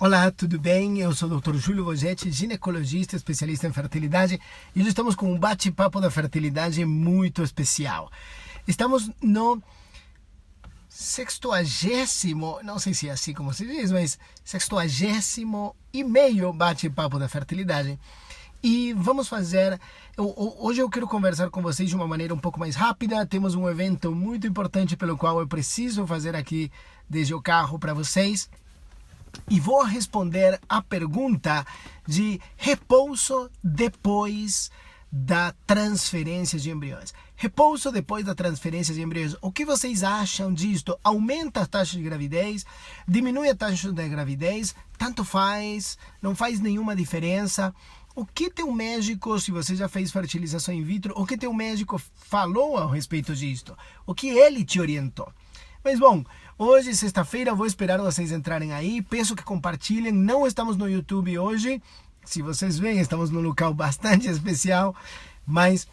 Olá, tudo bem? Eu sou o Dr. Júlio Vogetti, ginecologista, especialista em fertilidade, e hoje estamos com um bate-papo da fertilidade muito especial. Estamos no 60º, não sei se é assim como se diz, mas 60º e meio bate-papo da fertilidade. E vamos fazer, hoje eu quero conversar com vocês de uma maneira um pouco mais rápida. Temos um evento muito importante pelo qual eu preciso fazer aqui desde o carro para vocês. E vou responder a pergunta de repouso depois da transferência de embriões. Repouso depois da transferência de embriões. O que vocês acham disto? Aumenta a taxa de gravidez? Diminui a taxa de gravidez? Tanto faz? Não faz nenhuma diferença? O que teu médico, se você já fez fertilização in vitro, o que teu médico falou a respeito disto? O que ele te orientou? Mas bom, hoje, sexta-feira, vou esperar vocês entrarem aí. Peço que compartilhem. Não estamos no YouTube hoje. Se vocês veem, estamos num local bastante especial. Mas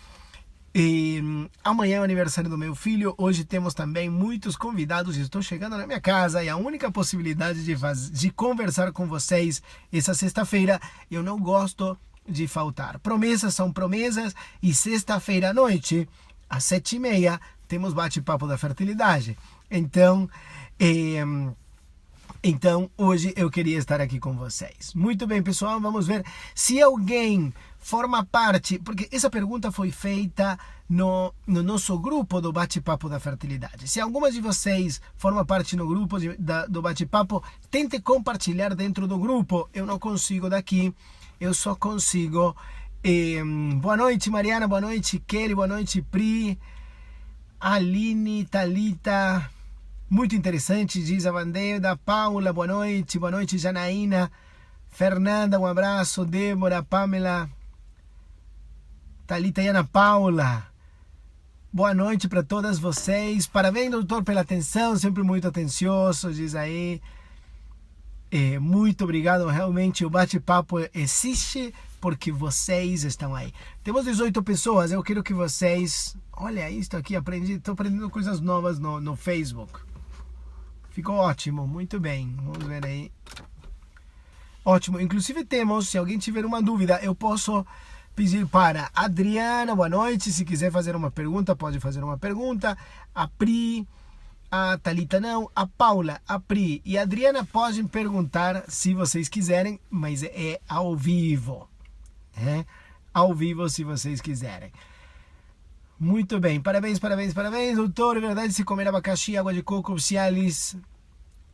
amanhã é o aniversário do meu filho. Hoje temos também muitos convidados. Estou chegando na minha casa e a única possibilidade de conversar com vocês essa sexta-feira, eu não gosto de faltar. Promessas são promessas. E sexta-feira à noite, às 7h30, temos bate-papo da fertilidade. Então, hoje eu queria estar aqui com vocês. Muito bem, pessoal, vamos ver se alguém forma parte, porque essa pergunta foi feita no nosso grupo do bate-papo da fertilidade. Se alguma de vocês forma parte no grupo do bate-papo, tente compartilhar dentro do grupo. Eu não consigo daqui, eu só consigo... boa noite, Mariana, boa noite, Kelly, boa noite, Pri, Aline, Thalita... Muito interessante, diz a Vandeida. Paula, boa noite, Janaína. Fernanda, um abraço. Débora, Pamela, Thalita e Ana Paula. Boa noite para todas vocês. Parabéns, doutor, pela atenção, sempre muito atencioso, diz aí. Muito obrigado, realmente o bate-papo existe porque vocês estão aí. Temos 18 pessoas, eu quero que vocês... Olha isso aqui, estou aprendendo coisas novas no Facebook. Ficou ótimo, muito bem. Vamos ver aí. Ótimo. Inclusive temos, se alguém tiver uma dúvida, eu posso pedir para a Adriana, boa noite. Se quiser fazer uma pergunta, pode fazer uma pergunta. A Pri, a Thalita não, a Paula, a Pri e a Adriana podem perguntar se vocês quiserem, mas é ao vivo. Ao vivo se vocês quiserem. Muito bem, parabéns, doutor. É verdade, se comer abacaxi, água de coco, Cialis,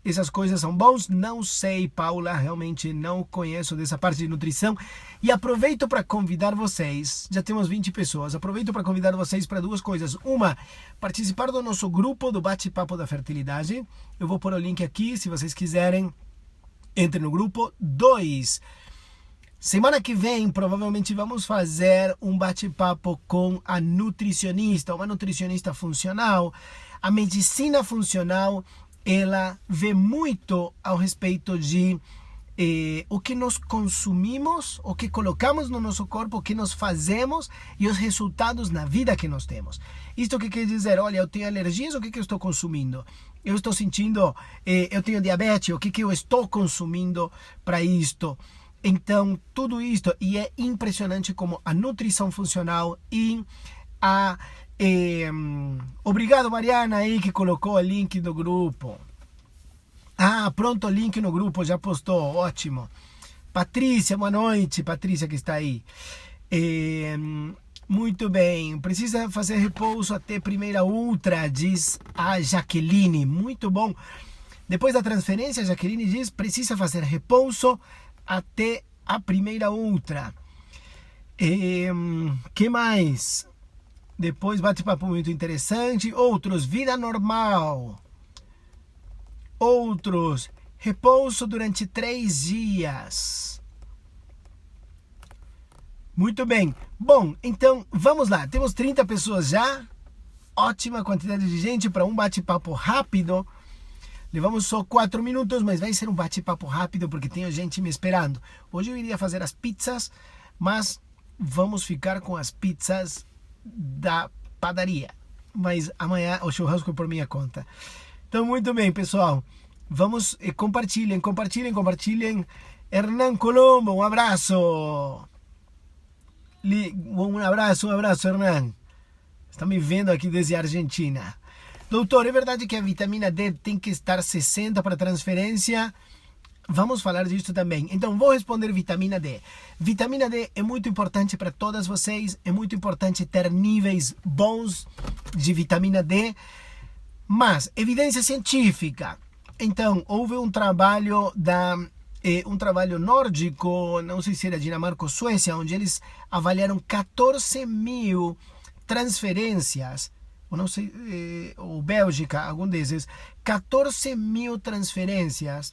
essas coisas são bons? Não sei, Paula, realmente não conheço dessa parte de nutrição. E aproveito para convidar vocês, já temos 20 pessoas, aproveito para convidar vocês para duas coisas. Uma, participar do nosso grupo do bate-papo da fertilidade. Eu vou pôr o link aqui, se vocês quiserem, entre no grupo. 2, semana que vem, provavelmente vamos fazer um bate-papo com a nutricionista, uma nutricionista funcional. A medicina funcional, ela vê muito ao respeito de o que nós consumimos, o que colocamos no nosso corpo, o que nós fazemos e os resultados na vida que nós temos. Isto que quer dizer, olha, eu tenho alergias, o que eu estou consumindo? Eu estou sentindo, eu tenho diabetes, o que eu estou consumindo para isto? Então, tudo isto, e é impressionante como a nutrição funcional e a... obrigado, Mariana, aí que colocou o link do grupo. Pronto, o link no grupo, já postou, ótimo. Patrícia, boa noite, Patrícia que está aí. Muito bem, precisa fazer repouso até primeira ultra, diz a Jaqueline, muito bom. Depois da transferência, a Jaqueline diz, precisa fazer repouso até a primeira ultra. Que mais? Depois bate-papo muito interessante. Outros, vida normal. Outros, repouso durante 3 dias. Muito bem. Bom, então vamos lá. Temos 30 pessoas já. Ótima quantidade de gente para um bate-papo rápido. Levamos só 4 minutos, mas vai ser um bate-papo rápido porque tem gente me esperando. Hoje eu iria fazer as pizzas, mas vamos ficar com as pizzas da padaria. Mas amanhã o churrasco é por minha conta. Então, muito bem, pessoal. Vamos, compartilhem. Hernán Colombo, um abraço. Um abraço, Hernán. Está me vendo aqui desde a Argentina. Doutor, é verdade que a vitamina D tem que estar 60 para transferência? Vamos falar disso também. Então, vou responder vitamina D. Vitamina D é muito importante para todas vocês. É muito importante ter níveis bons de vitamina D. Mas, evidência científica. Então, houve um trabalho nórdico, não sei se era Dinamarca ou Suécia, onde eles avaliaram 14 mil transferências, ou não sei, ou Bélgica, algum desses, 14 mil transferências,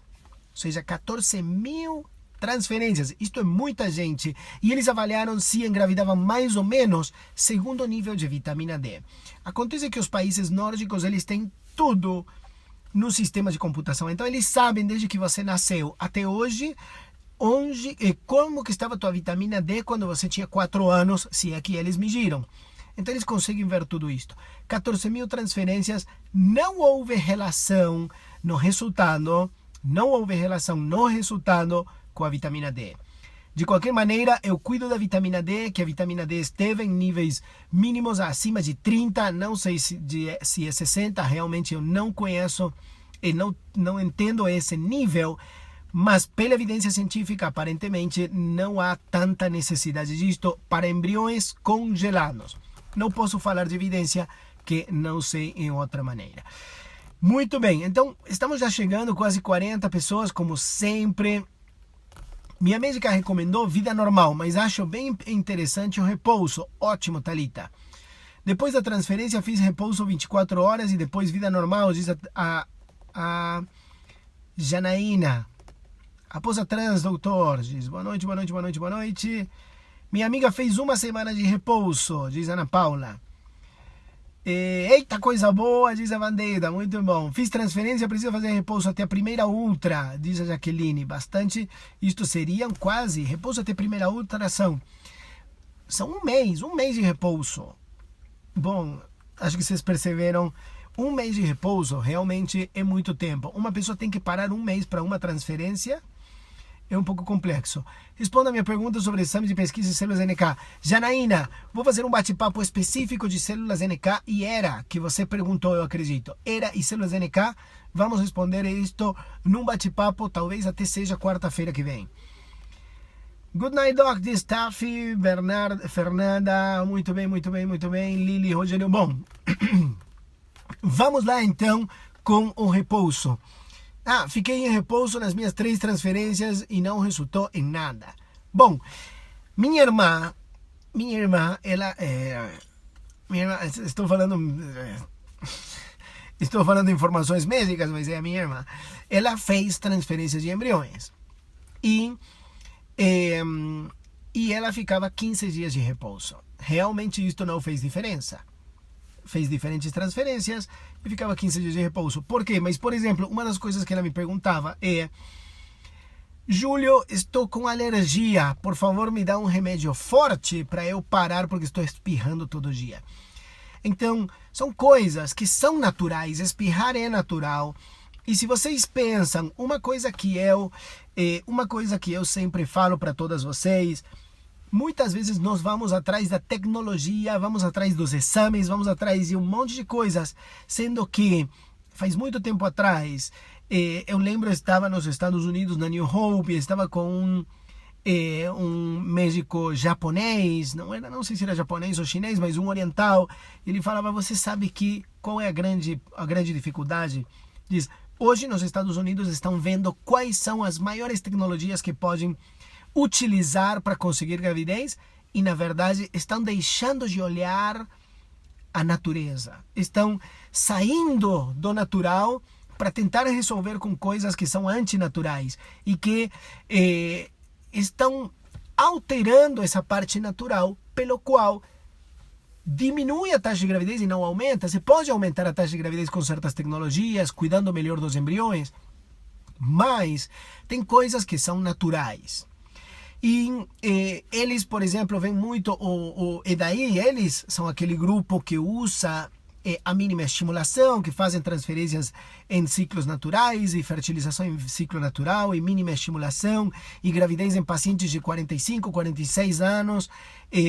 ou seja, 14 mil transferências, isto é muita gente, e eles avaliaram se engravidavam mais ou menos segundo o nível de vitamina D. Acontece que os países nórdicos, eles têm tudo no sistema de computação, então eles sabem desde que você nasceu até hoje, onde e como que estava a tua vitamina D quando você tinha 4 anos, se é que eles mediram. Então eles conseguem ver tudo isto. 14 mil transferências, não houve relação no resultado, com a vitamina D. De qualquer maneira, eu cuido da vitamina D, que a vitamina D esteve em níveis mínimos acima de 30, não sei se é 60, realmente eu não conheço e não entendo esse nível, mas pela evidência científica, aparentemente, não há tanta necessidade disto para embriões congelados. Não posso falar de evidência que não sei em outra maneira. Muito bem, então estamos já chegando quase 40 pessoas, como sempre. Minha médica recomendou vida normal, mas acho bem interessante o repouso. Ótimo, Thalita. Depois da transferência fiz repouso 24 horas e depois vida normal, diz a Janaína. Após a trans, doutor, diz boa noite. Minha amiga fez 1 semana de repouso, diz Ana Paula. Eita, coisa boa, diz a Vandeida, muito bom. Fiz transferência, preciso fazer repouso até a primeira ultra, diz a Jaqueline. Bastante, isto seriam quase, repouso até a primeira ultra são um mês de repouso. Bom, acho que vocês perceberam, 1 mês de repouso realmente é muito tempo. Uma pessoa tem que parar 1 mês para uma transferência, é um pouco complexo. Responda a minha pergunta sobre exame de pesquisa de células NK. Janaína, vou fazer um bate-papo específico de células NK e ERA, que você perguntou, eu acredito. ERA e células NK, vamos responder isto num bate-papo, talvez até seja quarta-feira que vem. Good night, Doc, de staff, Fernanda, muito bem, Lili, Rogério. Bom, vamos lá então com o repouso. Fiquei em repouso nas minhas 3 transferências e não resultou em nada. Bom, minha irmã, ela estou falando informações médicas, mas é a minha irmã. Ela fez transferências de embriões e ela ficava 15 dias de repouso. Realmente isto não fez diferença. Fez diferentes transferências e ficava 15 dias de repouso. Por quê? Mas, por exemplo, uma das coisas que ela me perguntava é: Júlio, estou com alergia, por favor me dá um remédio forte para eu parar porque estou espirrando todo dia. Então, são coisas que são naturais, espirrar é natural. E se vocês pensam, uma coisa que eu sempre falo para todas vocês, muitas vezes nós vamos atrás da tecnologia, vamos atrás dos exames, vamos atrás de um monte de coisas, sendo que faz muito tempo atrás, eu lembro, eu estava nos Estados Unidos, na New Hope, estava com um médico japonês, não sei se era japonês ou chinês, mas um oriental. Ele falava: você sabe qual é a grande dificuldade? Diz: hoje nos Estados Unidos estão vendo quais são as maiores tecnologias que podem utilizar para conseguir gravidez e, na verdade, estão deixando de olhar a natureza. Estão saindo do natural para tentar resolver com coisas que são antinaturais e que estão alterando essa parte natural, pelo qual diminui a taxa de gravidez e não aumenta. Você pode aumentar a taxa de gravidez com certas tecnologias, cuidando melhor dos embriões, mas tem coisas que são naturais. E eles, por exemplo, vêm muito, e daí eles são aquele grupo que usa a mínima estimulação, que fazem transferências em ciclos naturais e fertilização em ciclo natural e mínima estimulação e gravidez em pacientes de 45, 46 anos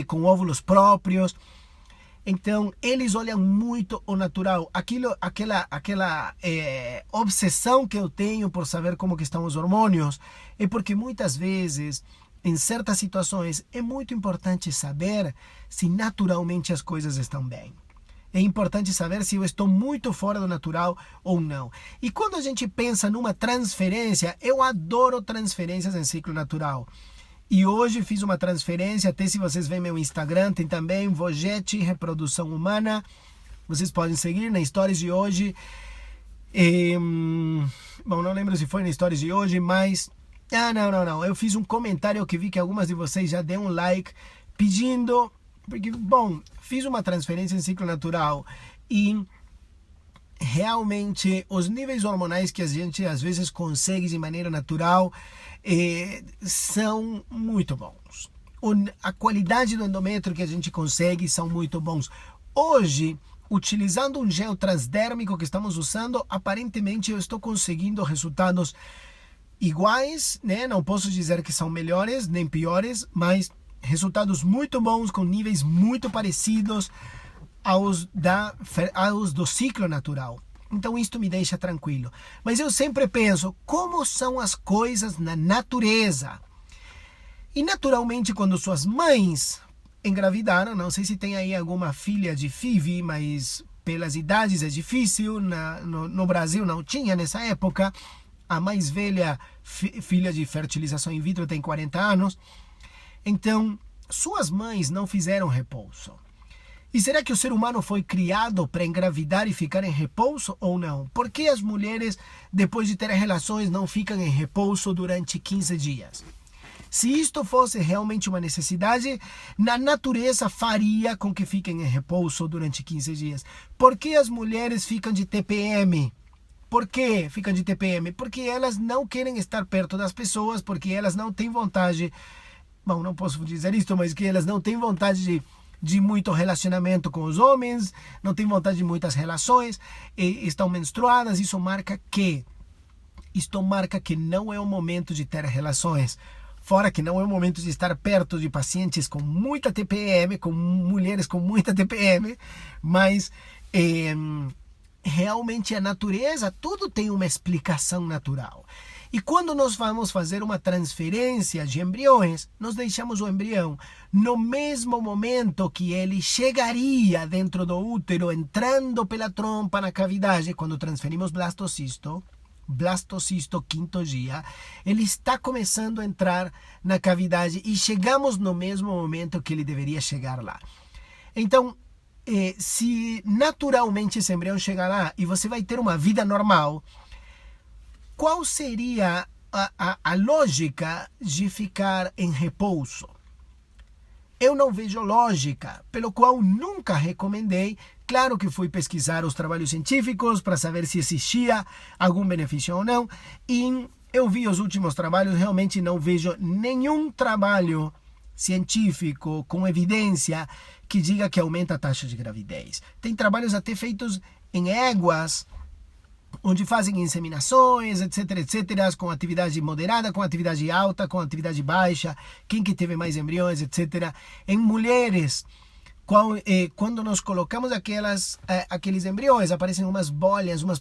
com óvulos próprios. Então, eles olham muito o natural. Aquela obsessão que eu tenho por saber como que estão os hormônios é porque muitas vezes, em certas situações, é muito importante saber se naturalmente as coisas estão bem. É importante saber se eu estou muito fora do natural ou não. E quando a gente pensa numa transferência, eu adoro transferências em ciclo natural. E hoje fiz uma transferência, até se vocês veem meu Instagram, tem também Vogete Reprodução Humana. Vocês podem seguir na Stories de hoje. Bom, não lembro se foi na Stories de hoje, mas... Não. Eu fiz um comentário que vi que algumas de vocês já deram um like pedindo... Porque, bom, fiz uma transferência em ciclo natural e realmente os níveis hormonais que a gente às vezes consegue de maneira natural são muito bons. A qualidade do endométrio que a gente consegue são muito bons. Hoje, utilizando um gel transdérmico que estamos usando, aparentemente eu estou conseguindo resultados iguais, né? Não posso dizer que são melhores nem piores, mas resultados muito bons com níveis muito parecidos aos do ciclo natural. Então isto me deixa tranquilo. Mas eu sempre penso, como são as coisas na natureza? E naturalmente quando suas mães engravidaram, não sei se tem aí alguma filha de FIV, mas pelas idades é difícil, no Brasil não tinha nessa época, a mais velha filha de fertilização in vitro tem 40 anos, então suas mães não fizeram repouso. E será que o ser humano foi criado para engravidar e ficar em repouso ou não? Por que as mulheres, depois de ter relações, não ficam em repouso durante 15 dias? Se isto fosse realmente uma necessidade, na natureza faria com que fiquem em repouso durante 15 dias. Por que as mulheres ficam de TPM? Por que ficam de TPM? Porque elas não querem estar perto das pessoas, porque elas não têm vontade... Bom, não posso dizer isto, mas que elas não têm vontade de muito relacionamento com os homens, não têm vontade de muitas relações, e estão menstruadas. Isto marca que não é o momento de ter relações. Fora que não é o momento de estar perto de pacientes com muita TPM, com mulheres com muita TPM, mas realmente a natureza, tudo tem uma explicação natural. E quando nós vamos fazer uma transferência de embriões, nós deixamos o embrião no mesmo momento que ele chegaria dentro do útero, entrando pela trompa na cavidade, quando transferimos blastocisto, quinto dia, ele está começando a entrar na cavidade e chegamos no mesmo momento que ele deveria chegar lá. Então, se naturalmente esse embrião chegar lá e você vai ter uma vida normal, qual seria a lógica de ficar em repouso? Eu não vejo lógica, pelo qual nunca recomendei. Claro que fui pesquisar os trabalhos científicos para saber se existia algum benefício ou não. E eu vi os últimos trabalhos, realmente não vejo nenhum trabalho científico com evidência que diga que aumenta a taxa de gravidez. Tem trabalhos até feitos em éguas, onde fazem inseminações, etc, com atividade moderada, com atividade alta, com atividade baixa, quem que teve mais embriões, etc. Em mulheres, quando nós colocamos aqueles embriões, aparecem umas bolhas, umas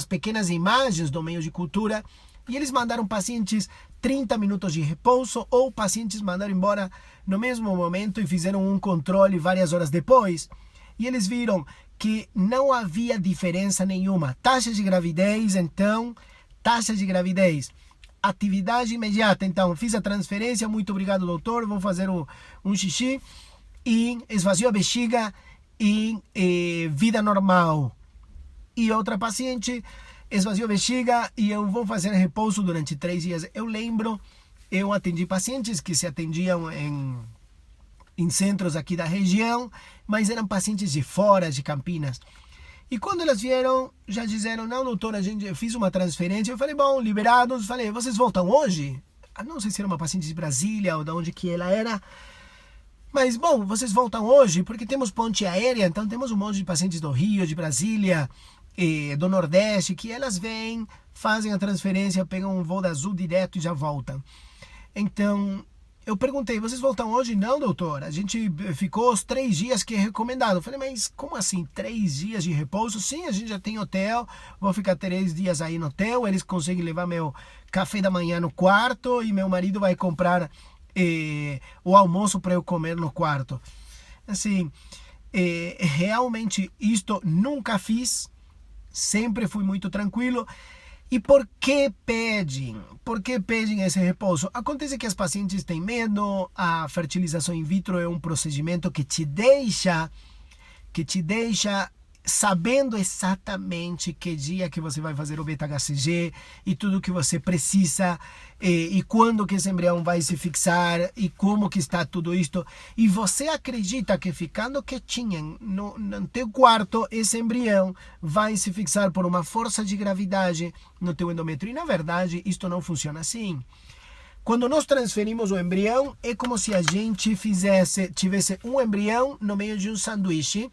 pequenas imagens do meio de cultura, e eles mandaram pacientes 30 minutos de repouso, ou pacientes mandaram embora no mesmo momento e fizeram um controle várias horas depois, e eles viram que não havia diferença nenhuma. Taxa de gravidez, atividade imediata. Então, fiz a transferência, muito obrigado, doutor, vou fazer um xixi, e esvaziou a bexiga e vida normal. E outra paciente esvaziou a bexiga e eu vou fazer repouso durante 3 dias. Eu lembro, eu atendi pacientes que se atendiam em centros aqui da região, mas eram pacientes de fora de Campinas. E quando elas vieram, já disseram, não, doutora, eu fiz uma transferência. Eu falei, bom, liberados. Falei, vocês voltam hoje? Não sei se era uma paciente de Brasília ou de onde que ela era. Mas, bom, vocês voltam hoje porque temos ponte aérea, então temos um monte de pacientes do Rio, de Brasília, do Nordeste, que elas vêm, fazem a transferência, pegam um voo da Azul direto e já voltam. Então, eu perguntei, vocês voltam hoje? Não, doutor, a gente ficou os 3 dias que é recomendado. Eu falei, mas como assim, 3 dias de repouso? Sim, a gente já tem hotel, vou ficar 3 dias aí no hotel, eles conseguem levar meu café da manhã no quarto e meu marido vai comprar o almoço para eu comer no quarto. Assim, realmente isto nunca fiz, sempre fui muito tranquilo. E por que pedem? Por que pedem esse repouso? Acontece que as pacientes têm medo, a fertilização in vitro é um procedimento que te deixa sabendo exatamente que dia que você vai fazer o beta-HCG e tudo que você precisa e quando que esse embrião vai se fixar e como que está tudo isto. E você acredita que ficando quietinha no teu quarto, esse embrião vai se fixar por uma força de gravidade no teu endométrio. E na verdade, isto não funciona assim. Quando nós transferimos o embrião, é como se a gente tivesse um embrião no meio de um sanduíche.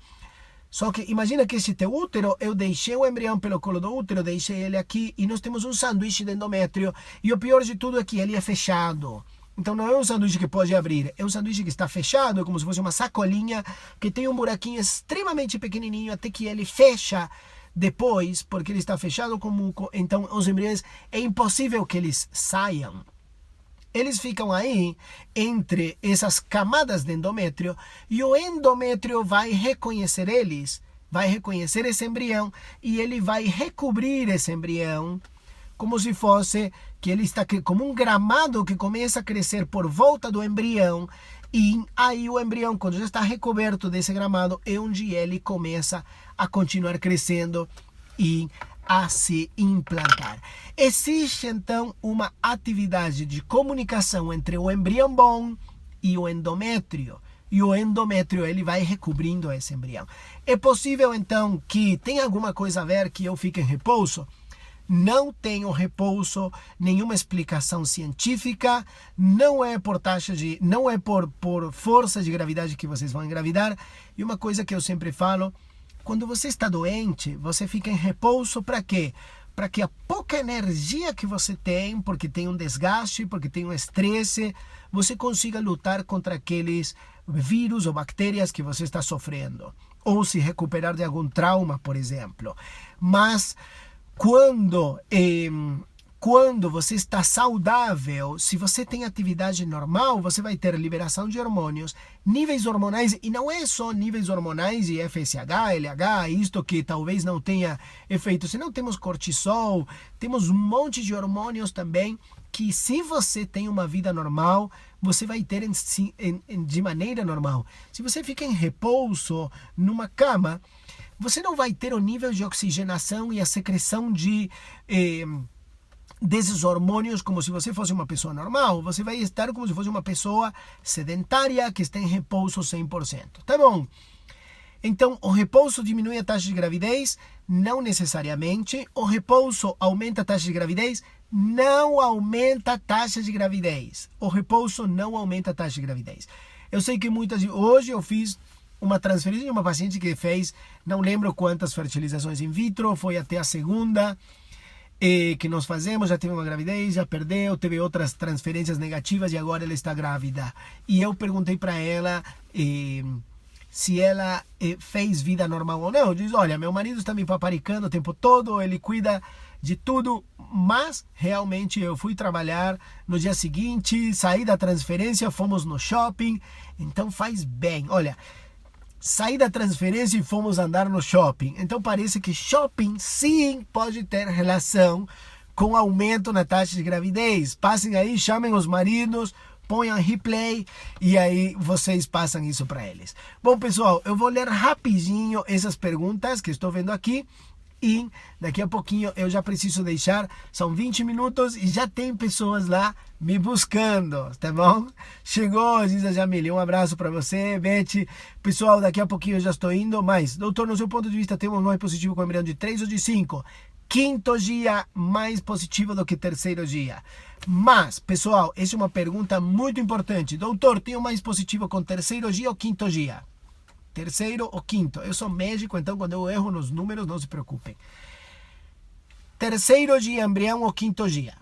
Só que imagina que esse teu útero, eu deixei o embrião pelo colo do útero, deixei ele aqui e nós temos um sanduíche de endométrio. E o pior de tudo é que ele é fechado. Então não é um sanduíche que pode abrir, é um sanduíche que está fechado, é como se fosse uma sacolinha que tem um buraquinho extremamente pequenininho até que ele fecha depois, porque ele está fechado então os embriões, é impossível que eles saiam. Eles ficam aí entre essas camadas de endométrio e o endométrio vai reconhecer eles, vai reconhecer esse embrião e ele vai recobrir esse embrião como se fosse que ele está como um gramado que começa a crescer por volta do embrião e aí o embrião, quando já está recoberto desse gramado, é onde ele começa a continuar crescendo e a se implantar. Existe então uma atividade de comunicação entre o embrião bom e o endométrio. E o endométrio ele vai recobrindo esse embrião. É possível então que tenha alguma coisa a ver que eu fique em repouso? Não tenho repouso, nenhuma explicação científica, não é por por força de gravidade que vocês vão engravidar. E uma coisa que eu sempre falo, quando você está doente, você fica em repouso para quê? Para que a pouca energia que você tem, porque tem um desgaste, porque tem um estresse, você consiga lutar contra aqueles vírus ou bactérias que você está sofrendo. Ou se recuperar de algum trauma, por exemplo. Mas quando você está saudável, se você tem atividade normal, você vai ter liberação de hormônios, níveis hormonais, e não é só níveis hormonais e FSH, LH, isto que talvez não tenha efeito, senão temos cortisol, temos um monte de hormônios também, que se você tem uma vida normal, você vai ter de maneira normal. Se você fica em repouso numa cama, você não vai ter o nível de oxigenação e a secreção desses hormônios como se você fosse uma pessoa normal. Você vai estar como se fosse uma pessoa sedentária que está em repouso 100%. Tá bom? Então, o repouso diminui a taxa de gravidez? Não necessariamente. O repouso aumenta a taxa de gravidez? Não aumenta a taxa de gravidez. O repouso não aumenta a taxa de gravidez. Eu sei que hoje eu fiz uma transferência de uma paciente que fez, não lembro quantas fertilizações in vitro, foi até a segunda que nós fazemos, já teve uma gravidez, já perdeu, teve outras transferências negativas e agora ela está grávida. E eu perguntei para ela se ela fez vida normal ou não. Diz, olha, meu marido está me paparicando o tempo todo, ele cuida de tudo, mas realmente eu fui trabalhar no dia seguinte, saí da transferência, fomos no shopping, então faz bem. Olha, saí da transferência e fomos andar no shopping. Então parece que shopping sim pode ter relação com aumento na taxa de gravidez. Passem aí, chamem os maridos, ponham replay e aí vocês passam isso para eles. Bom, pessoal, eu vou ler rapidinho essas perguntas que estou vendo aqui. E daqui a pouquinho eu já preciso deixar, são 20 minutos e já tem pessoas lá me buscando, tá bom? Chegou, diz a Jamile, um abraço para você, Beth. Pessoal, daqui a pouquinho eu já estou indo, mas, doutor, no seu ponto de vista, temos um nós positivo com embrião de 3 ou de 5? quinto dia mais positivo do que terceiro dia. Mas, pessoal, essa é uma pergunta muito importante. Doutor, tenho mais positivo com terceiro dia ou quinto dia? Terceiro ou quinto? Eu sou médico, então quando eu erro nos números, não se preocupem. Terceiro dia embrião ou quinto dia?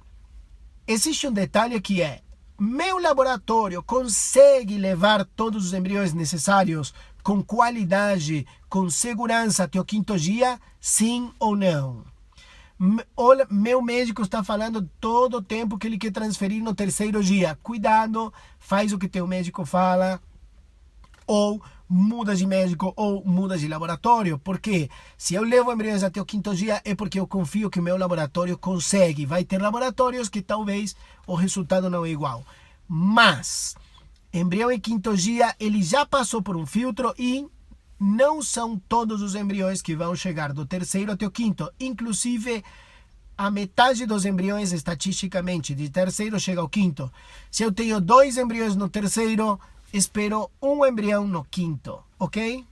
Existe um detalhe que é: meu laboratório consegue levar todos os embriões necessários com qualidade, com segurança até o quinto dia? Sim ou não? Meu médico está falando todo o tempo que ele quer transferir no terceiro dia. Cuidado, faz o que teu médico fala, ou muda de médico ou muda de laboratório, porque se eu levo embriões até o quinto dia é porque eu confio que o meu laboratório consegue. Vai ter laboratórios que talvez o resultado não é igual, mas embrião em quinto dia ele já passou por um filtro e não são todos os embriões que vão chegar do terceiro até o quinto. Inclusive, a metade dos embriões, estatisticamente, de terceiro chega ao quinto. Se eu tenho 2 embriões no terceiro, espero um embrião no quinto, ok?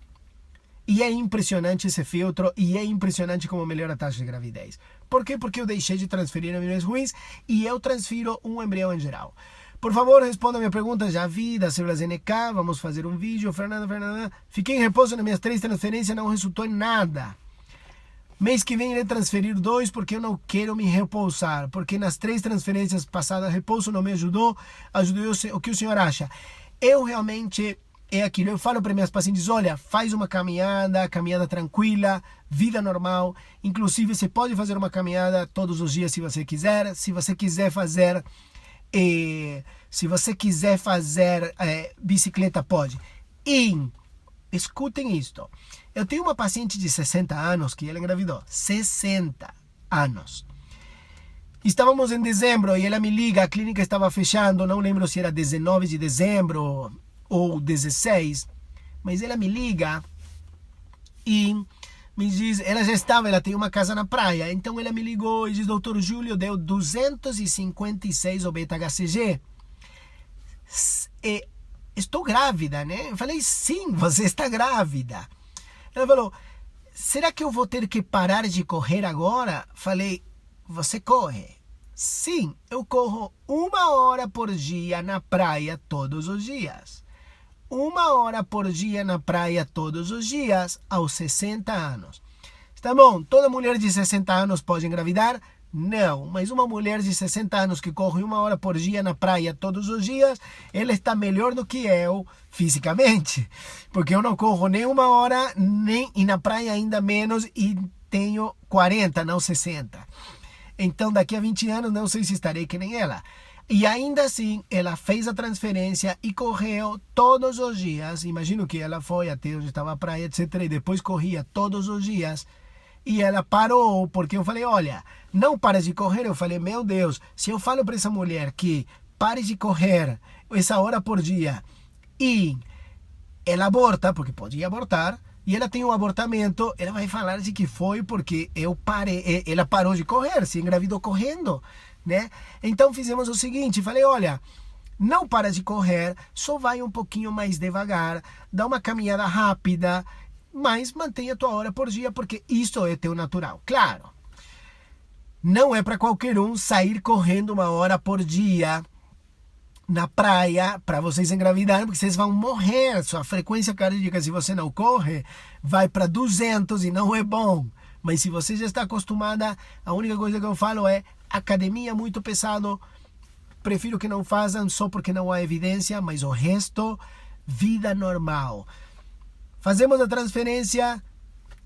E é impressionante esse filtro, e é impressionante como melhora a taxa de gravidez. Por quê? Porque eu deixei de transferir embriões ruins e eu transfiro um embrião em geral. Por favor, responda a minha pergunta. Já vi das células NK, vamos fazer um vídeo. Fernanda. Fiquei em repouso nas minhas 3 transferências, não resultou em nada. Mês que vem irei transferir 2 porque eu não quero me repousar. Porque nas 3 transferências passadas, repouso não me ajudou. O que o senhor acha? Eu realmente, é aquilo, eu falo para minhas pacientes: olha, faz uma caminhada tranquila, vida normal. Inclusive, você pode fazer uma caminhada todos os dias se você quiser. Se você quiser fazer bicicleta, pode. E escutem isto: eu tenho uma paciente de 60 anos que ela engravidou. 60 anos. Estávamos em dezembro e ela me liga, a clínica estava fechando, não lembro se era 19 de dezembro ou 16, mas ela me liga e me diz, ela tem uma casa na praia, então ela me ligou e diz: doutor Júlio, deu 256 o beta-HCG. Estou grávida, né? Eu falei: sim, você está grávida. Ela falou: será que eu vou ter que parar de correr agora? Falei: você corre? Sim, eu corro 1 hora por dia na praia todos os dias. 1 hora por dia na praia todos os dias aos 60 anos. Tá bom, toda mulher de 60 anos pode engravidar? Não, mas uma mulher de 60 anos que corre 1 hora por dia na praia todos os dias, ela está melhor do que eu fisicamente. Porque eu não corro nem 1 hora, e na praia ainda menos, e tenho 40, não 60. Então, daqui a 20 anos, não sei se estarei que nem ela. E ainda assim, ela fez a transferência e correu todos os dias. Imagino que ela foi até onde estava a praia, etc. E depois corria todos os dias. E ela parou, porque eu falei: olha, não para de correr. Eu falei: meu Deus, se eu falo para essa mulher que pare de correr essa hora por dia e ela aborta, porque podia abortar, e ela tem um abortamento, ela vai falar de que foi porque eu parei, ela parou de correr, se engravidou correndo, né? Então fizemos o seguinte, falei: olha, não para de correr, só vai um pouquinho mais devagar, dá uma caminhada rápida, mas mantenha a tua hora por dia, porque isso é teu natural. Claro, não é para qualquer um sair correndo 1 hora por dia na praia para vocês engravidarem, porque vocês vão morrer. Sua frequência cardíaca, se você não corre, vai para 200 e não é bom. Mas se você já está acostumada, a única coisa que eu falo é: academia muito pesado, prefiro que não façam só porque não há evidência, mas o resto, vida normal. Fazemos a transferência,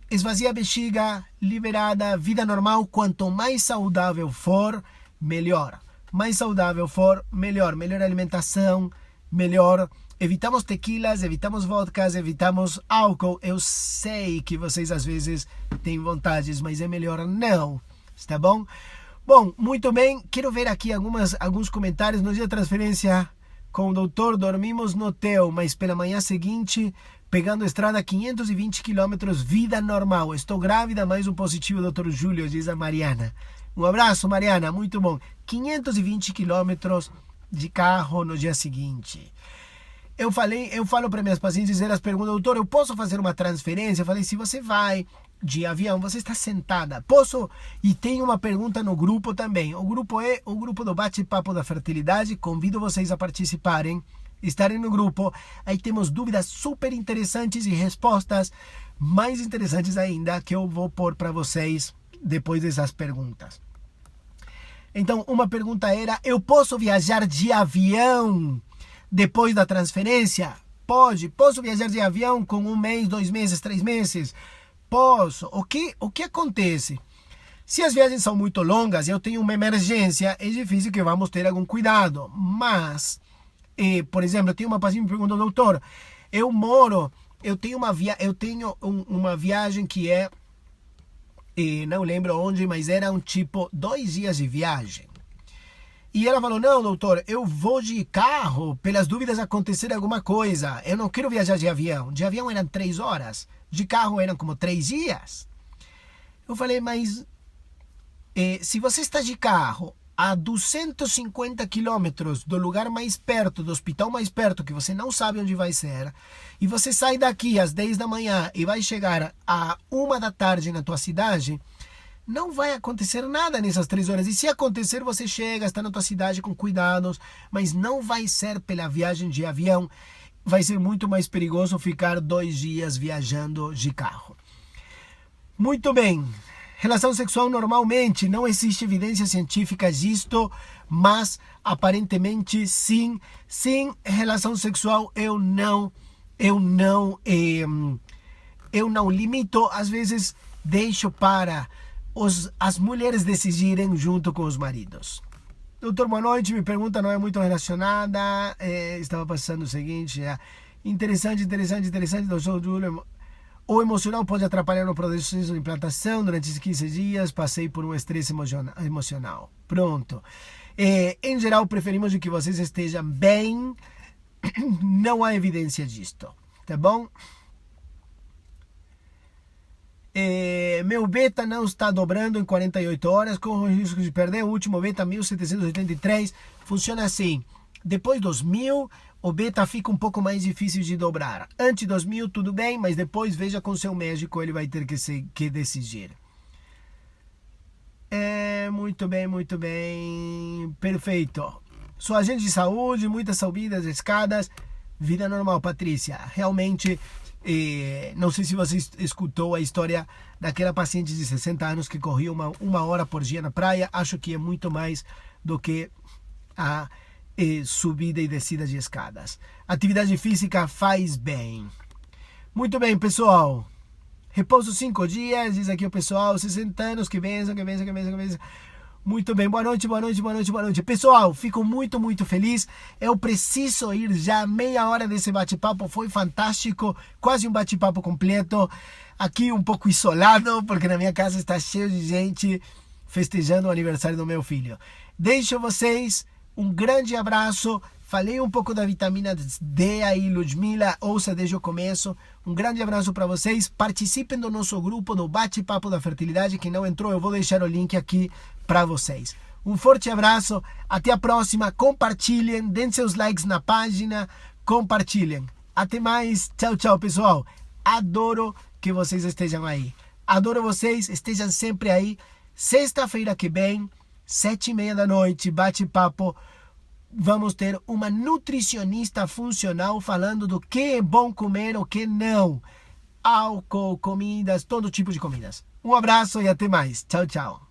esvazia a bexiga, liberada, vida normal. Quanto mais saudável for, melhor. Mais saudável for, melhor. Melhor alimentação, melhor. Evitamos tequilas, evitamos vodkas, evitamos álcool. Eu sei que vocês às vezes têm vontades, mas é melhor não. Está bom? Bom, muito bem. Quero ver aqui alguns comentários. No dia da transferência com o doutor, dormimos no hotel, mas pela manhã seguinte, pegando a estrada 520 quilômetros, vida normal. Estou grávida, mais um positivo, doutor Júlio, diz a Mariana. Um abraço, Mariana, muito bom. 520 quilômetros de carro no dia seguinte. Eu falo para minhas pacientes, elas perguntam: doutor, eu posso fazer uma transferência? Eu falei: se você vai de avião, você está sentada. Posso? E tem uma pergunta no grupo também. O grupo é o grupo do Bate-Papo da Fertilidade. Convido vocês a participarem, estarem no grupo. Aí temos dúvidas super interessantes e respostas mais interessantes ainda que eu vou pôr para vocês depois dessas perguntas. Então, uma pergunta era: eu posso viajar de avião depois da transferência? Pode. Posso viajar de avião com 1 mês, 2 meses, 3 meses? Posso. O que acontece? Se as viagens são muito longas e eu tenho uma emergência, é difícil que vamos ter algum cuidado. Mas, por exemplo, eu tenho uma paciente que me perguntou: doutor, eu tenho uma viagem que é, não lembro onde, mas era um tipo 2 dias de viagem. E ela falou: não, doutor, eu vou de carro, pelas dúvidas acontecer alguma coisa. Eu não quero viajar de avião. De avião eram 3 horas, de carro eram como 3 dias. Eu falei: mas se você está de carro a 250 quilômetros do lugar mais perto, do hospital mais perto, que você não sabe onde vai ser, e você sai daqui às 10 da manhã e vai chegar a 1 da tarde na tua cidade, não vai acontecer nada nessas 3 horas. E se acontecer, você chega, está na tua cidade com cuidados, mas não vai ser pela viagem de avião. Vai ser muito mais perigoso ficar 2 dias viajando de carro. Muito bem. Relação sexual normalmente, não existe evidência científica disto, mas aparentemente sim. Sim, relação sexual eu não limito, às vezes deixo para as mulheres decidirem junto com os maridos. Doutor, boa noite. Minha pergunta não é muito relacionada. Estava passando o seguinte. Interessante, doutor Júlio. O emocional pode atrapalhar no processo de implantação. Durante esses 15 dias, passei por um estresse emocional. Pronto. Em geral, preferimos que vocês estejam bem. Não há evidência disto. Tá bom? Meu beta não está dobrando em 48 horas, com o risco de perder. O último beta 1783 funciona assim: depois dos 1000 o beta fica um pouco mais difícil de dobrar. Antes dos 1000 tudo bem, mas depois veja com seu médico, ele vai ter que decidir. Muito bem, perfeito. Sou agente de saúde, muitas subidas, escadas, vida normal. Patrícia, realmente. Não sei se você escutou a história daquela paciente de 60 anos que corria uma hora por dia na praia. Acho que é muito mais do que a subida e descida de escadas. Atividade física faz bem. Muito bem, pessoal. Repouso 5 dias, diz aqui o pessoal. 60 anos, que benção. Muito bem, boa noite. Pessoal, fico muito feliz. Eu preciso ir já. Meia hora desse bate-papo foi fantástico. Quase um bate-papo completo. Aqui um pouco isolado, porque na minha casa está cheio de gente festejando o aniversário do meu filho. Deixo vocês um grande abraço. Falei um pouco da vitamina D aí, Ludmila, ouça desde o começo. Um grande abraço para vocês. Participem do nosso grupo do Bate-Papo da Fertilidade. Quem não entrou, eu vou deixar o link aqui para vocês. Um forte abraço, até a próxima. Compartilhem, deem seus likes na página, compartilhem. Até mais, tchau, pessoal. Adoro que vocês estejam aí. Adoro vocês, estejam sempre aí. Sexta-feira que vem, 7:30 da noite, bate-papo. Vamos ter uma nutricionista funcional falando do que é bom comer, o que não. Álcool, comidas, todo tipo de comidas. Um abraço e até mais. Tchau.